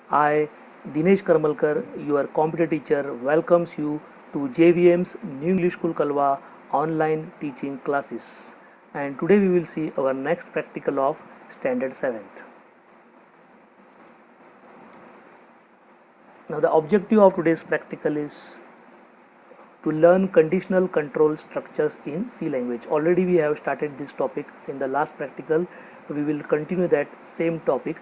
I, Dinesh Karmalkar, your computer teacher, welcomes you to JVM's New English School Kalwa online teaching classes. And today we will see our next practical of Standard 7th. Now the objective of today's practical is to learn conditional control structures in C language. Already we have started this topic in the last practical. We will continue that same topic.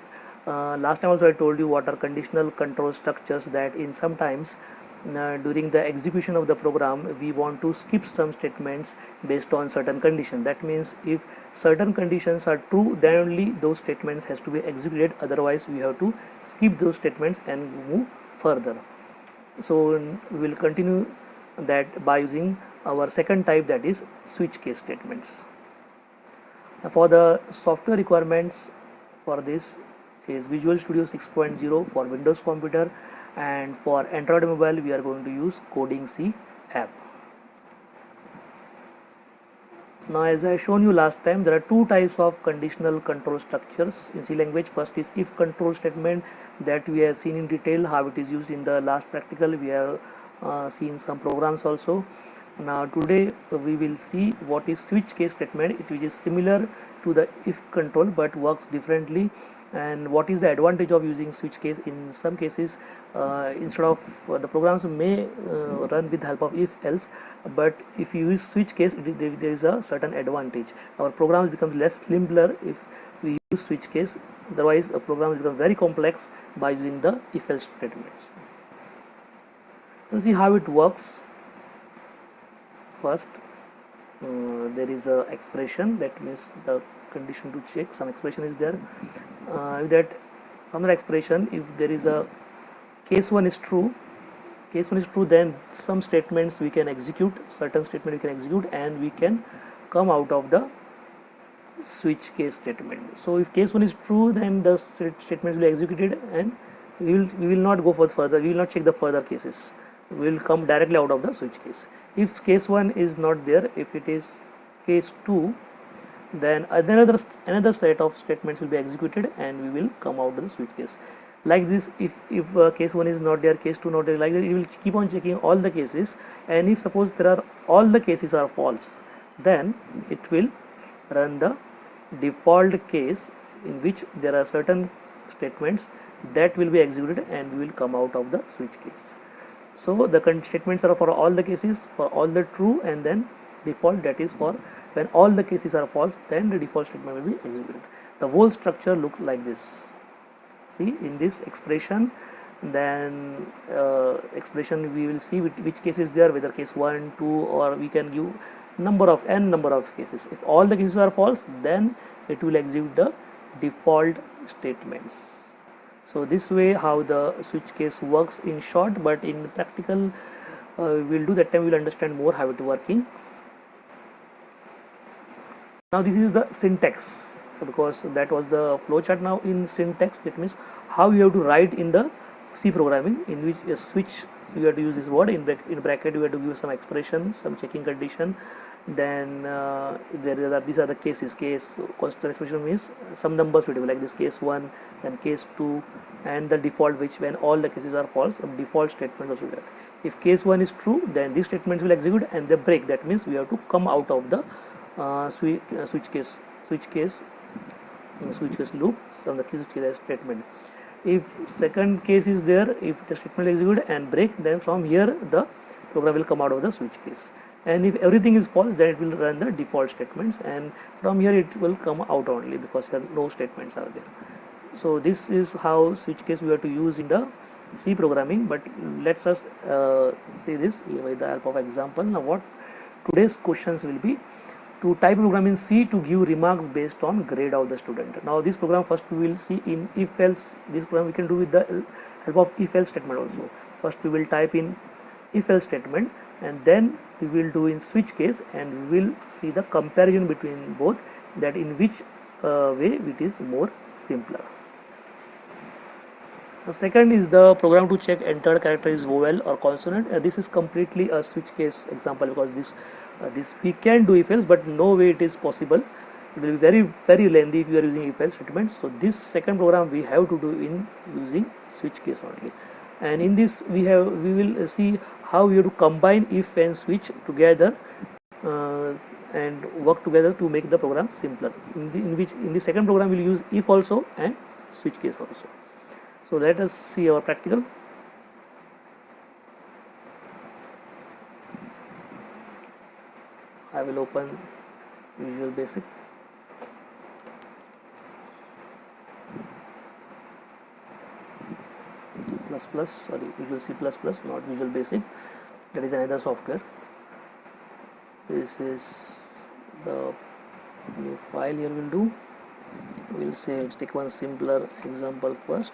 Last time also I told you what are conditional control structures, that in sometimes during the execution of the program we want to skip some statements based on certain condition. That means if certain conditions are true, then only those statements has to be executed, otherwise we have to skip those statements and move further. So we will continue that by using our second type, that is switch case statements. For the software requirements for this is Visual Studio 6.0 for Windows computer, and for Android mobile we are going to use Coding C app. Now as I shown you last time, there are two types of conditional control structures in C language. First is if control statement, that we have seen in detail how it is used in the last practical. We have seen some programs also. Now today we will see what is switch case statement, which is similar to the if control but works differently, and what is the advantage of using switch case. In some cases instead of the programs may run with the help of if else, but if you use switch case there is a certain advantage. Our programs becomes less simpler if we use switch case, otherwise a program will become very complex by using the if else statements. Let's see how it works. First there is a expression, that means the condition to check some expression is there. That from the expression, if there is a case 1 is true, then some statements we can execute, certain statement we can execute, and we can come out of the switch case statement. So if case 1 is true, then the statements will be executed, and we will not go for further, we will not check the further cases, we will come directly out of the switch case. If case 1 is not there, if it is case 2, then another set of statements will be executed and we will come out of the switch case. Like this, if case 1 is not there, case 2 not there, like that, it will keep on checking all the cases, and if suppose there are all the cases are false, then it will run the default case in which there are certain statements that will be executed and we will come out of the switch case. So the statements are for all the cases, for all the true, and then default, that is for when all the cases are false, then the default statement will be executed. The whole structure looks like this. See, in this expression, then expression we will see which case is there, whether case 1, 2, or we can give number of cases. If all the cases are false, then it will execute the default statements. So this way how the switch case works in short, but in practical we will do that time, we will understand more how it is working. Now this is the syntax, because that was the flowchart. Now in syntax, that means how you have to write in the C programming, in which a switch you have to use this word in bracket, you have to give some expression, some checking condition, then these are the cases. Case constant expression means some numbers suitable, like this case 1, then case 2, and the default, which when all the cases are false, the default statement also there. If case 1 is true, then these statements will execute, and the break, that means we have to come out of the switch case loop from the switch case statement. If second case is there, if the statement is executed and break, then from here the program will come out of the switch case, and if everything is false, then it will run the default statements, and from here it will come out only because there no statements are there. So this is how switch case we have to use in the C programming, but let's us see this with the help of example. Now what today's questions will be: to type program in C to give remarks based on grade of the student. Now this program first we will see in if else. This program we can do with the help of if else statement also. First we will type in if else statement, and then we will do in switch case, and we will see the comparison between both, that in which way it is more simpler. The second is the program to check entered character is vowel or consonant. This is completely a switch case example, because this we can do if else, but no way it is possible. It will be very lengthy if you are using if else statement. So this second program we have to do in using switch case only, and in this we will see how we have to combine if and switch together and work together to make the program simpler. In the second program we will use if also and switch case also. So let us see our practical. I will open Visual Basic. C++, sorry, Visual C++, not Visual Basic. That is another software. This is the new file here. Will do. We'll say let's take one simpler example first.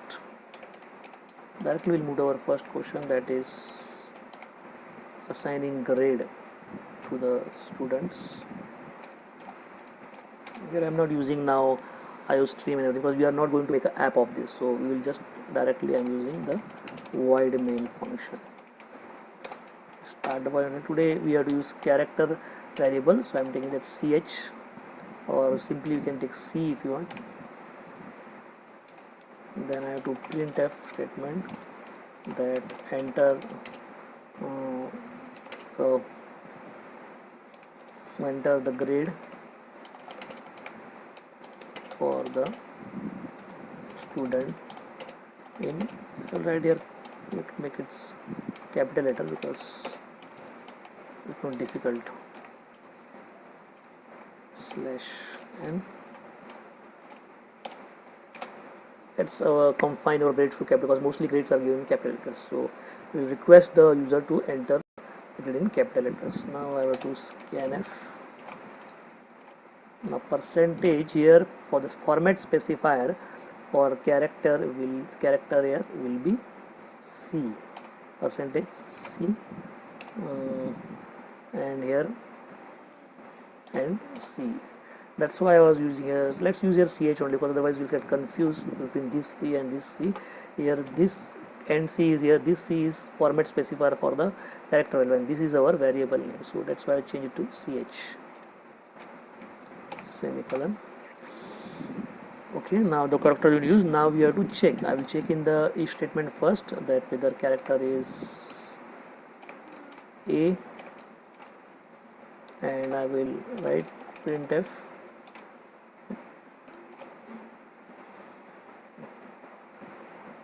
Directly we'll move to our first question, that is assigning grade to the students. Here I am not using now IOStream and everything because we are not going to make an app of this. So we will just directly I am using the void main function. Start the void. Today we have to use character variable, so I am taking that ch, or simply you can take C if you want. Then I have to printf statement that enter the grade for the student in, right here make it capital letter because it's not difficult, /n. Let's confine our grades to capital because mostly grades are given in capital letters. So we request the user to enter it in capital letters. Now I have to scanf. Now percentage here for this format specifier for character here will be C, percentage C, and here and C. That's why I was using here. Let's use here ch only because otherwise we'll get confused between this C and this C. Here this and C is here. This C is format specifier for the character value, and this is our variable name. So that's why I change it to ch. Semicolon. Okay, now the character we use. Now we have to check. I will check in the if statement first that whether character is A, and I will write printf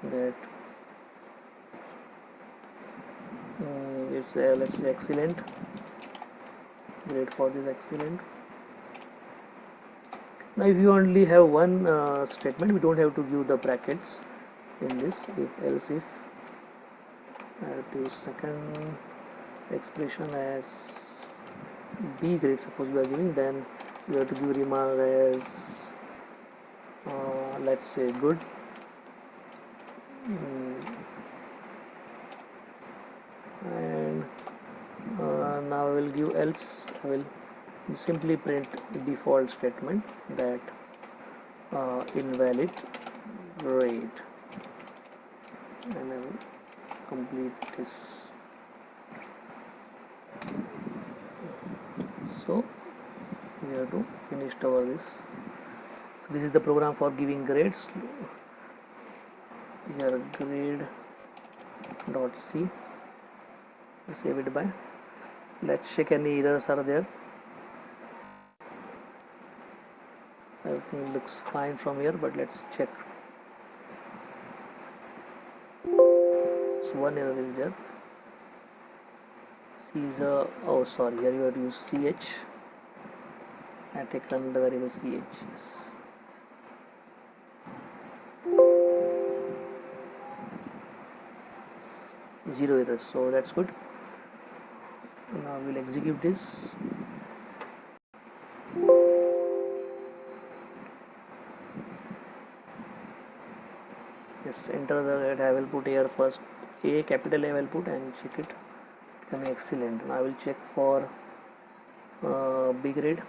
that it's let's say excellent. Grade for this excellent. Now if you only have one statement, we don't have to give the brackets in this. If else if I have to use second expression as B grade, suppose we are giving, then we have to give remark as let's say good. And now I will give else. I will simply print default statement that invalid grade, and I will complete this. So we have to finish our this. This is the program for giving grades. Here grade dot c. Save it by. Let's check any errors are there. Everything looks fine from here, but let's check. So one error is there. C is oh sorry, here you have to use ch. I have taken the variable ch. Yes. Zero errors, so that's good. Now we'll execute this. Yes, enter the grade. I will put here first A, capital A I will put and check it. Coming excellent. Now I will check for B grade.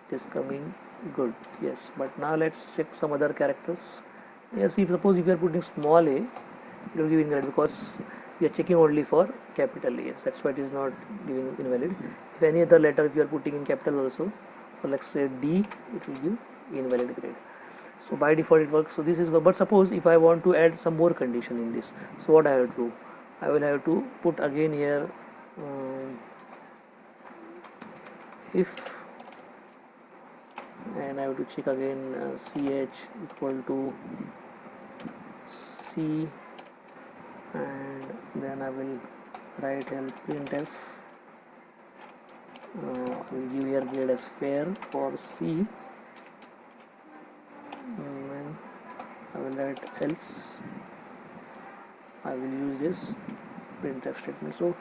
It is coming good. Yes, but now let's check some other characters. Yes, suppose if you are putting small a, it will give invalid because we are checking only for capital A. That's why it is not giving invalid. If any other letter if you are putting in capital also, for let's say D, it will give invalid grade. So by default it works. So this is, but suppose if I want to add some more condition in this, so what I have to do, I will have to put again here if, and I have to check again ch equal to C, and then I will write here printf, I will give here grade as fair for C, and I will write else, I will use this printf statement. So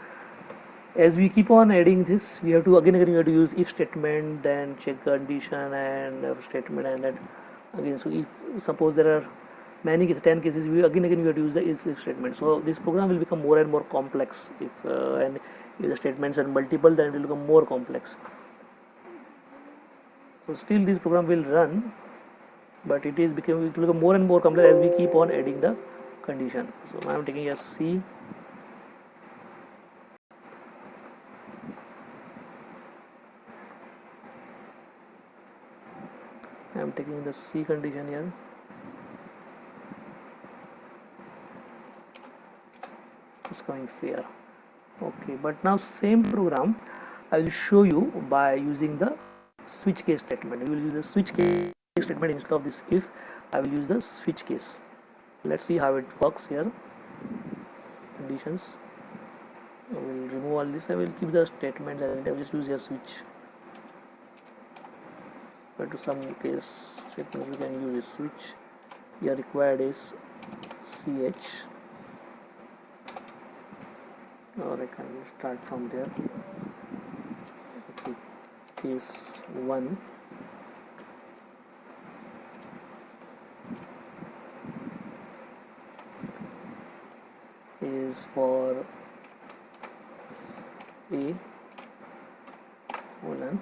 as we keep on adding this, we have to again we have to use if statement, then check condition, and statement, and that again. So if suppose there are many cases, 10 cases, we again we have to use the if statement. So this program will become more and more complex if and if the statements are multiple, then it will become more complex. So still this program will run, but it will become more and more complex as we keep on adding the condition. So I am taking a C, I am taking the C condition here. It's coming fair. Okay, but now same program I will show you by using the switch case statement. We will use the switch case statement instead of this if. I will use the switch case. Let's see how it works here. Conditions. I will remove all this. I will keep the statement and I will just use a switch. But to some case statements we can use a switch. Here required is ch, or I can start from there. Okay. Case 1 is for A colon,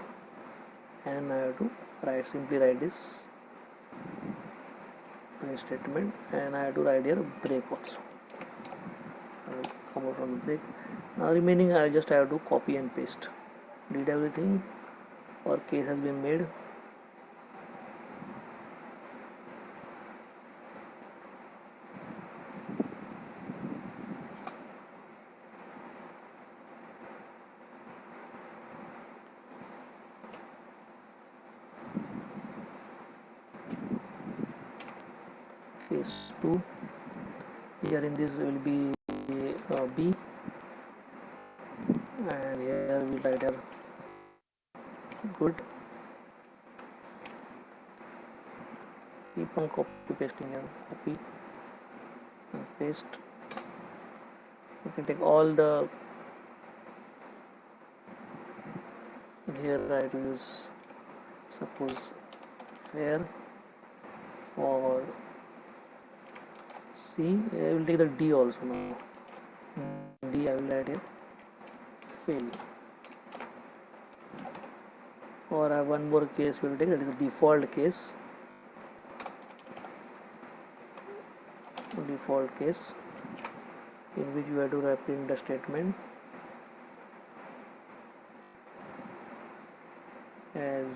and I have to simply write this print statement, and I have to write here break also. I will come out from the break. Now remaining I just have to copy and paste. Did everything, or case has been made. Case 2, here in this will be B, and here we write here good. Keep on copy pasting here, copy and paste. You can take all the, here I will use suppose fair for C. I will take the D also now. D I will write here fail. Or I have one more case we will take, that is a default case. Default case in which you have to print the statement as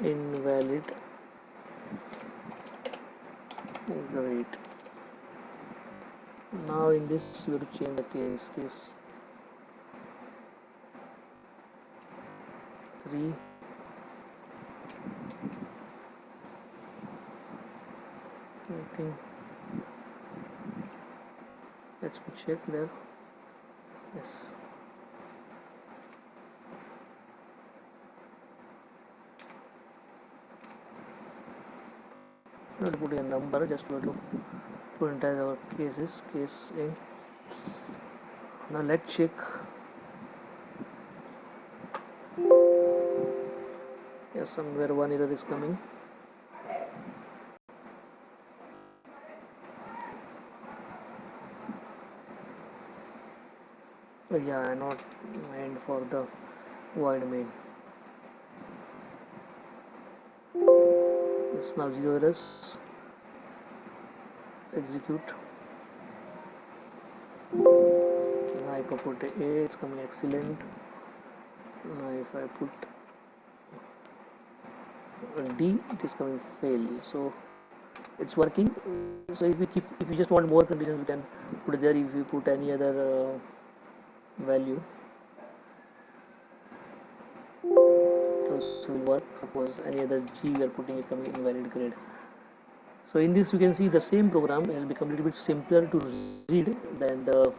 invalid grade. Now in this we have to change the case 3. I think let's check there. Yes. Not put a number, just to put as our cases, case A. Now let's check. Yes, somewhere one error is coming. Yeah, I not mind for the void main. It's now 0 errors. Execute. I put A, it's coming excellent. Now if I put D, it is coming fail. So it's working. So if you just want more conditions, we can put there. If you put any other value, it also will work. Suppose any other G we are putting, it coming invalid grade. So in this you can see the same program will become a little bit simpler to read than the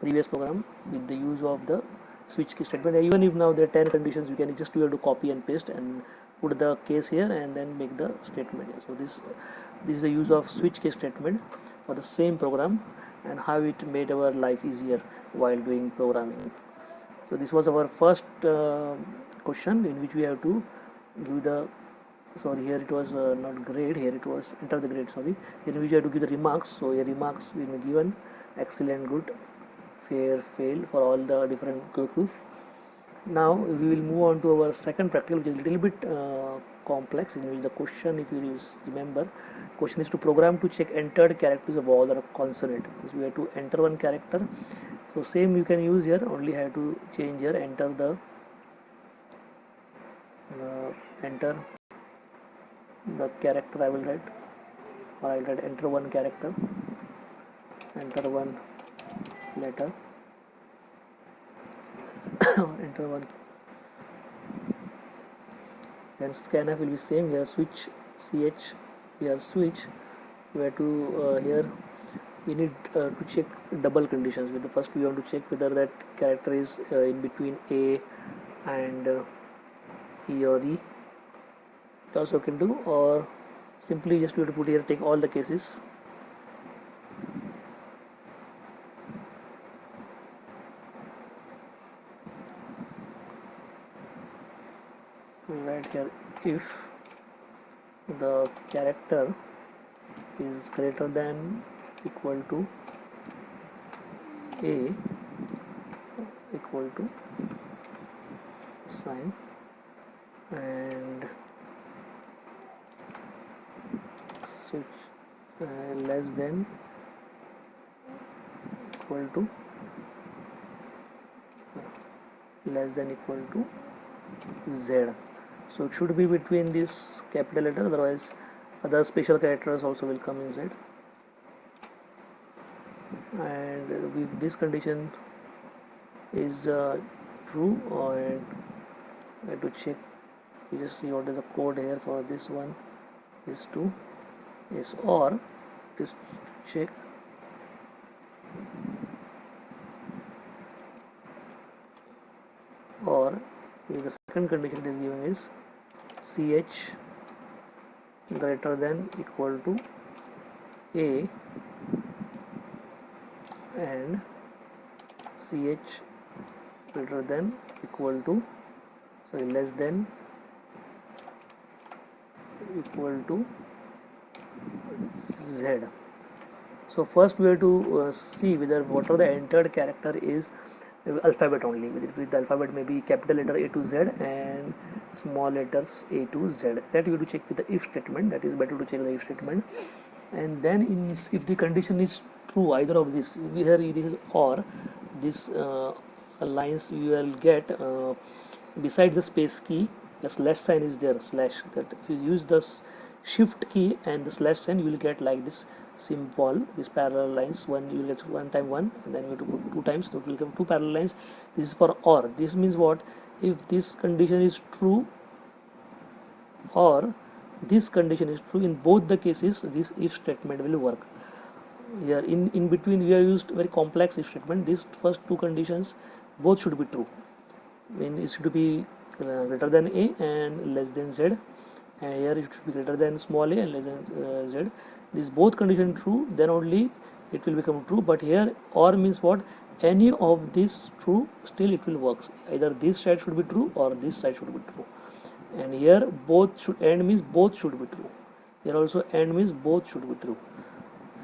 previous program with the use of the switch key statement. Even if now there are 10 conditions, you can just to copy and paste and put the case here and then make the statement here. So this is the use of switch case statement for the same program and how it made our life easier while doing programming. So this was our first question in which we have to give the, sorry, here it was not grade, here it was enter the grade, sorry, here we have to give the remarks. So here remarks will be given excellent, good, fair, fail for all the different cases. Now we will move on to our second practical, which is a little bit complex, in which the question, if you remember, question is to program to check entered characters of vowel or consonant. So we have to enter one character. So same you can use here, only have to change here, enter the character I will write, or I will write enter one character, enter one letter, enter one, then scanf will be same here, switch ch, here switch, we have to here we need to check double conditions. With the first we want to check whether that character is in between A and E or E, it also can do, or simply just we have to put here, take all the cases. Right here, if the character is greater than equal to A equal to sign and switch less than equal to Z. So it should be between this capital letter, otherwise other special characters also will come inside. And if this condition is true, and I have to check, you just see what is the code here for this one is to is, or just check or if the second condition it is given is ch greater than equal to A and ch greater than equal to, sorry, less than equal to Z. So first we have to see whether whatever the entered character is alphabet only, with the alphabet may be capital letter A to Z and small letters A to Z. That you have to check with the if statement. That is better to check the if statement. And then if the condition is true, either of this, here it is or, this lines you will get beside the space key, the slash sign is there, slash, that if you use the shift key and the slash sign, you will get like this symbol, this parallel lines. One you will get one time one, and then you have to put two times, so it will come two parallel lines. This is for or. This means what? If this condition is true or this condition is true, in both the cases this if statement will work. Here in between we have used very complex if statement. These first two conditions both should be true. When it should be greater than A and less than Z, and here it should be greater than small a and less than Z. These both conditions true, then only it will become true. But here or means what? Any of these true, still it will work. Either this side should be true or this side should be true. And here both should, and means both should be true. Here also and means both should be true.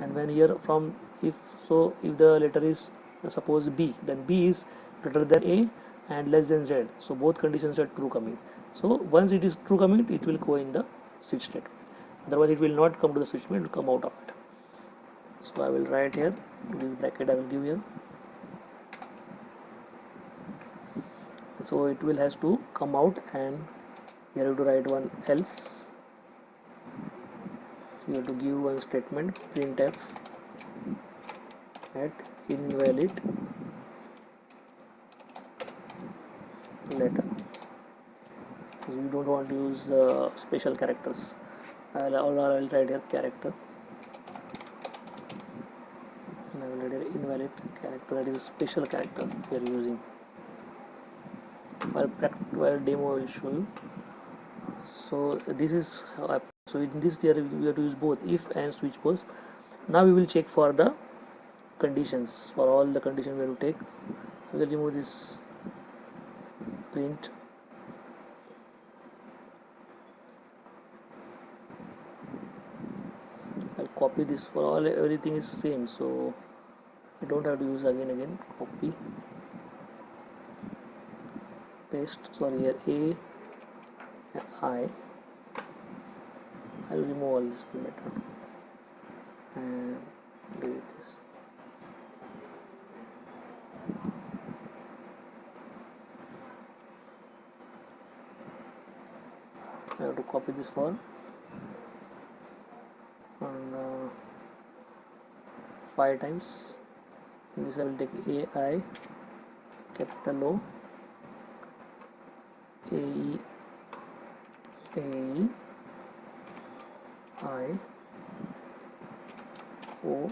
And when here from if so, if the letter is suppose B, then B is greater than A and less than Z. So both conditions are true coming. So once it is true coming, it will go in the switch statement. Otherwise it will not come to the switch statement, it will come out of it. So I will write here, this bracket I will give here. so it will has to come out, and you have to write one else. You have to give one statement, printf at invalid letter. So you don't want to use special characters. I'll write here character, and I will write here invalid character, that is a special character we are using. While demo will show you. So this is how so in this there we have to use both if and switch post. Now we will check for the conditions. For all the conditions we have to take. We will remove this print. I'll copy this. For all everything is same, so you don't have to use again. Copy, paste. Sorry, here A and I will remove all this method and delete this. I have to copy this for and 5 times. In this I will take AI, capital O, AE, AE, I, O,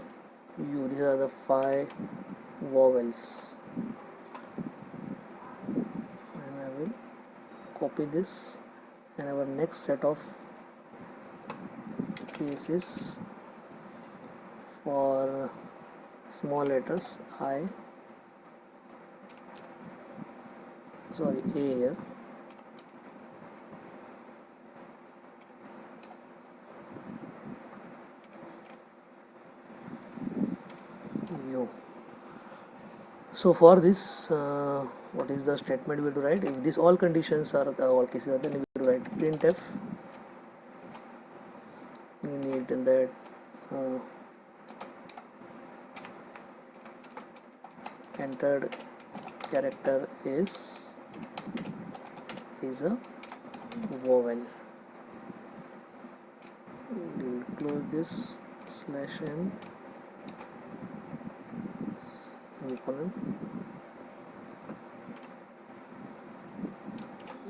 U. These are the 5 vowels, and I will copy this, and our next set of cases for small letters I, sorry, A here. U. So for this, what is the statement we have to write? If these all conditions are all cases are, then we have to write printf. We need in that entered character is a vowel. We will close this /n semicolon.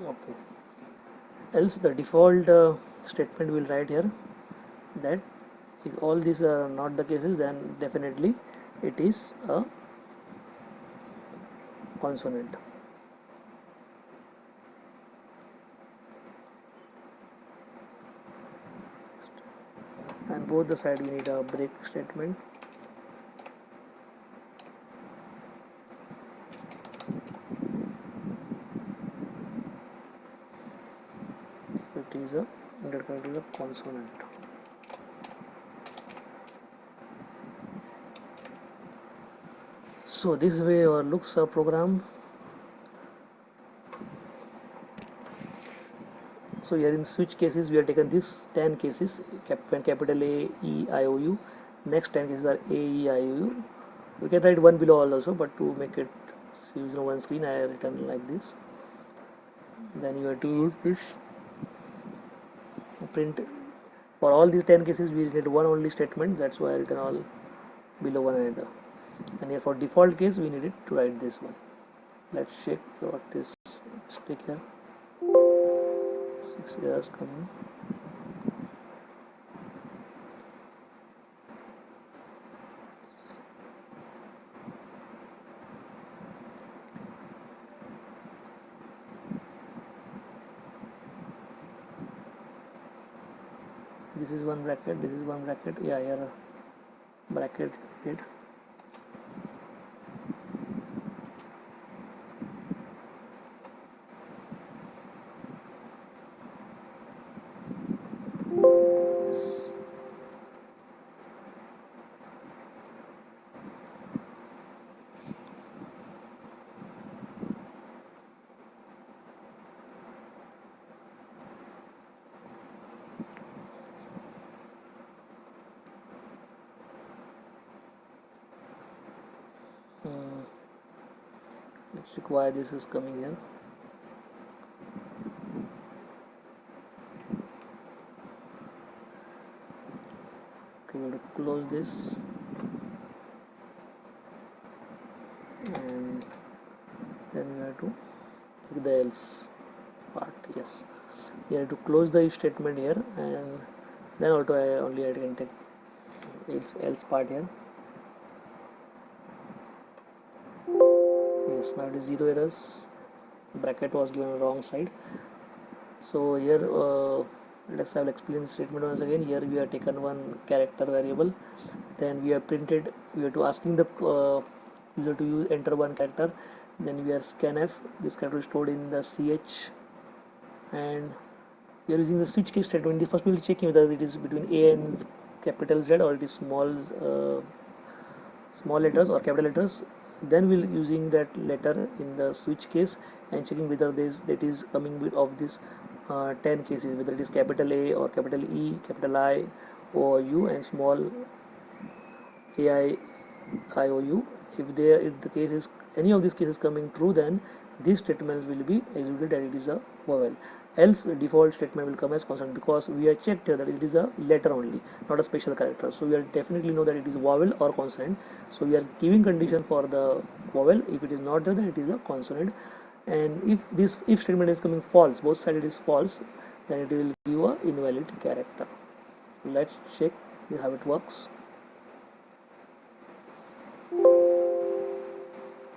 Okay. Else the default statement will write here that if all these are not the cases, then definitely it is a consonant. And both the side we need a break statement. So it is a consonant. So this way our looks our program. So here in switch cases we have taken this 10 cases, capital A, E, I, O, U. Next 10 cases are A, E, I, O, U. We can write one below all also, but to make it use on one screen I have written like this. Then you have to use this print. For all these 10 cases we need one only statement, that's why I written all below one another. And here for default case we needed to write this one. Let's check what is mistake here. 6 years coming. This is one bracket, this is one bracket. Yeah, here bracket created. Yes. Let's check why this is coming here. Okay, we have to close this, and then we have to take the else part. Yes, you have to close the if statement here, and then only I can take its else part here. Yes, now it is 0 errors. Bracket was given wrong side. So here let's I will explain the statement once again. Here we have taken one character variable, then we have printed, we are to asking the user to enter one character, then we are scanf, this character is stored in the ch, and we are using the switch case statement. First we will check whether it is between a and capital Z or it is small letters or capital letters. Then we'll using that letter in the switch case and checking whether that is coming with of this 10 cases, whether it is capital A or capital E, capital I or U, and small AI IOU. If the case is any of these cases coming true, then these statements will be executed and it is a vowel. Else default statement will come as consonant, because we have checked here that it is a letter only, not a special character. So we are definitely know that it is vowel or consonant. So we are giving condition for the vowel. If it is not there, then it is a consonant. And if this if statement is coming false, both sides it is false, then it will give a invalid character. Let's check how it works.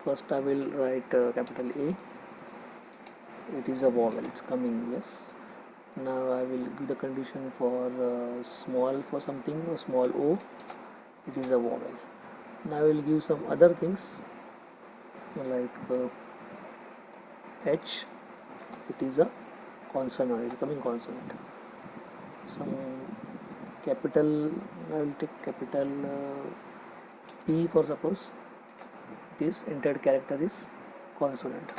First I will write capital A. It is a vowel, it's coming, yes. Now I will give the condition for small for something, or small o, it is a vowel. Now I will give some other things like H, it is a consonant, it is coming consonant. Some capital, I will take capital P for suppose, it is entered character is consonant.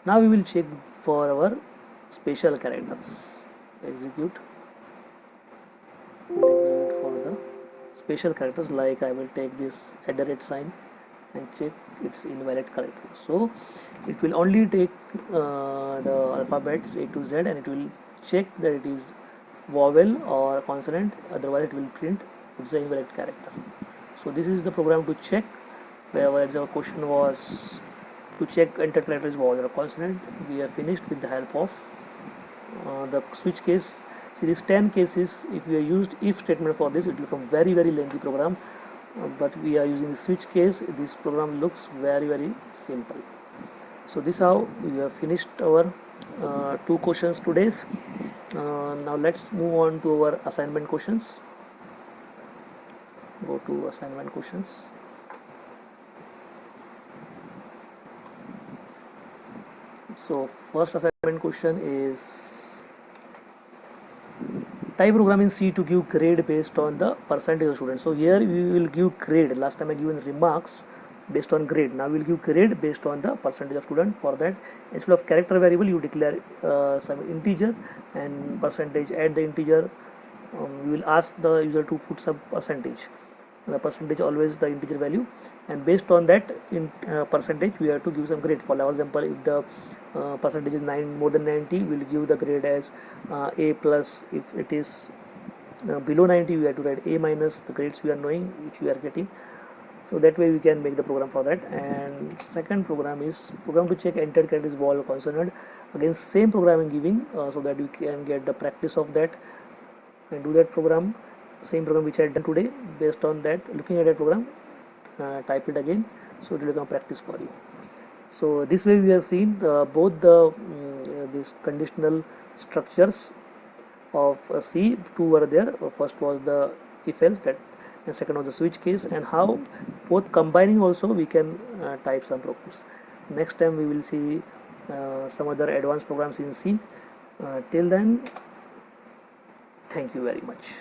Now we will check for our special characters. Execute for the special characters, like I will take this @ sign and check its invalid character. So it will only take the alphabets A to Z and it will check that it is vowel or consonant, otherwise it will print it's an invalid character. So this is the program to check, whereas our question was to check entered character is vowel or consonant. We are finished with the help of the switch case. See, these 10 cases, if we are used if statement for this, it will become very lengthy program, but we are using the switch case, this program looks very simple. So this how we have finished our 2 questions today. Now let's move on to our assignment questions. Go to assignment questions. So first assignment question is type program in C to give grade based on the percentage of students. So here we will give grade. Last time I given remarks based on grade. Now we will give grade based on the percentage of student. For that, instead of character variable, you declare some integer and percentage at the integer. We will ask the user to put some percentage. The percentage always the integer value, and based on that in percentage we have to give some grade. For example, if the percentage is more than 90, we will give the grade as A plus. If it is below 90, we have to write A minus, the grades we are knowing which we are getting. So that way we can make the program for that. And second program is program to check entered character is vowel or consonant. Again same programming giving, so that you can get the practice of that and do that program. Same program which I had done today. Based on that, looking at that program, type it again, so it will become practice for you. So this way we have seen both the these conditional structures of C. 2 were there. First was the if else, that, and second was the switch case, and how both combining also we can type some programs. Next time we will see some other advanced programs in C. Till then, thank you very much.